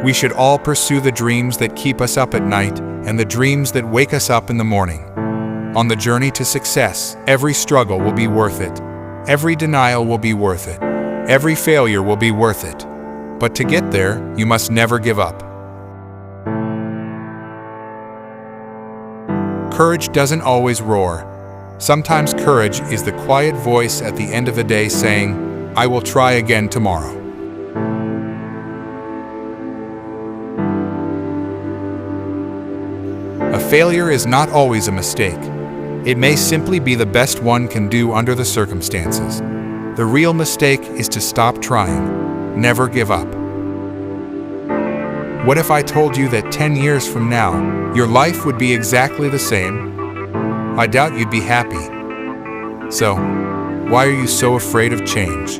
We should all pursue the dreams that keep us up at night and the dreams that wake us up in the morning. On the journey to success, every struggle will be worth it. Every denial will be worth it. Every failure will be worth it. But to get there, you must never give up. Courage doesn't always roar. Sometimes courage is the quiet voice at the end of the day saying, "I will try again tomorrow." A failure is not always a mistake. It may simply be the best one can do under the circumstances. The real mistake is to stop trying. Never give up. What if I told you that 10 years from now, your life would be exactly the same? I doubt you'd be happy. So, why are you so afraid of change?